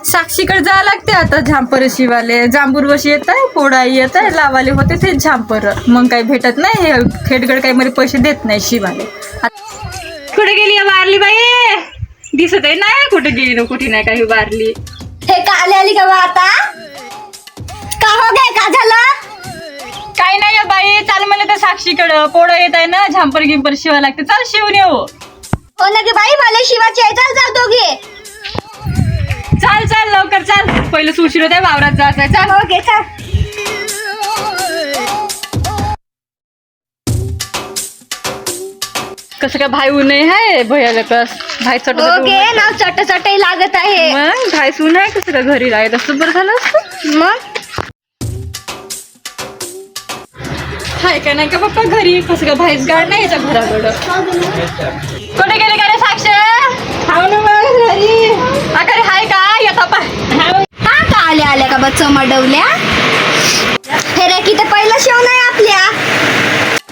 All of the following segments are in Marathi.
साक्षीकडे जायला लागते आता झांपर शिवाले. जांभूर बशी येत आहे, पोळाई येत आहे, लावाले होते ते झांपर. मग काही भेटत नाही, हे खेडगड काही मला पैसे देत नाही शिवाले. कुठे गेली वारली बाई? दिसत आहे ना कुठे गेली ना कुठे नाही काही वारली. हे काले आली का बा आता? का हो गे, का झालं? काही नाही बाई, चाल मला त्या साक्षीकडं. पोळं येत आहे ना, झांपर गिंपर शिवायला लागते. चाल शिवून येऊ. हो ना गे बाई, मला शिवाची आहे. चल जाऊ दोघे. चाल चाल लवकर चाल, पहिलं उशीर होत आहे, वावरात जायचं आहे. चाल. हो गे चल. कसं काय भाई ऊन आहे भयाला कस भाई चट हो गे, नाव चट चटई लागत आहे. मग भाई सून आहे कसं काय घरी राहत असतं बरं झालं असतं. मग हाय का नाही का पप्पा घरी? कसं काय भाईच गाड नाही याच्या घराकडं. कुठे गेले का रे साक्ष? घरी अरे हाय का येता पा. हा का आल्या का बा चमडवल्या? हे रे की तर पहिलं शेव नाही आपल्या.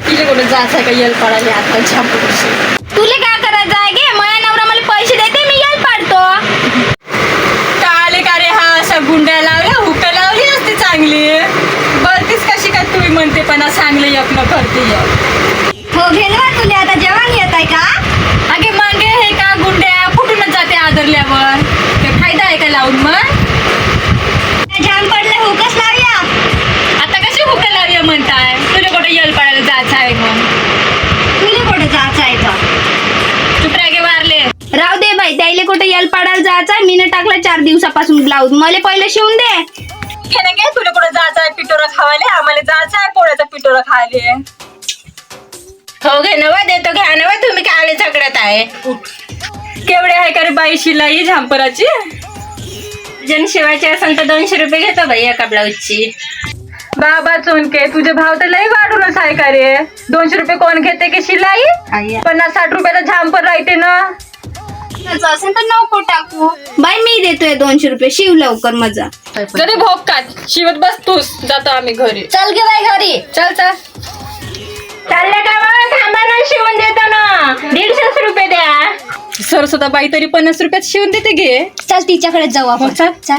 तिला कुठं जायचं का यल पडायला आता झांपर. तुले काय करायचं आहे गे? माझ्या नवरा मला पैसे देते, मी यल पाडतो. काले का रे हा अशा गुंड्या लावल्या, हुक्का लावली असते चांगली. बरतीस कशी काय तुम्ही म्हणते पण चांगले यत्न करते. हो घे ना तुले आता जेवण येत आहे का? अगे मागे हे का गुंड्या फुटूनच जाते आदरल्यावर. ते फायदा आहे का लावून? मग जाम पडले हुकच लावूया. आता कशी हुक्का लावूया म्हणताय? तुला कुठे यल पडायला जायचं आहे? मग तुले कुठे जायचं आहे का? चुपरागे वारले. राहू दे बाई, त्याला कुठे यल पाडायला जायचं. मी टाकला 4 दिवसापासून ब्लाऊज. मला पहिलं शिवून दे. घे ना घे, तुला कुठं जायचं आहे पिटोरा खावाले? आम्हाला जायचं आहे पोळ्याचा पिटोरा खायले. हो घे नवा देतो, घ्या नवा. तुम्ही काय झगडत आहे? केवढे आहे का रे बाई शिलाई झांपराची? जन शिवायची असेल तर 200 रुपये घेतो बाई एका ब्लाऊजची. बाबा चोनके, तुझे भाव तर लई वाढूनच आहे का रे? 200 रुपये कोण घेते की शिलाई? 50-60 रुपयाला झांपर राहते ना. असेल तर नको टाकू बाई, मी देतोय 200 रुपये. शिव लवकर मजा. जरी भोग काढ, शिवत बस तूच. जातो आम्ही घरी. चल गे बाई घरी. चल चल. चालले का मग? थांबा ना, शिवून देतो ना. 150 रुपये द्या. सरस्वता बाई तरी 50 रुपयात शिवून देते. घे चल तिच्याकडे जाऊ आपण. चल. चल.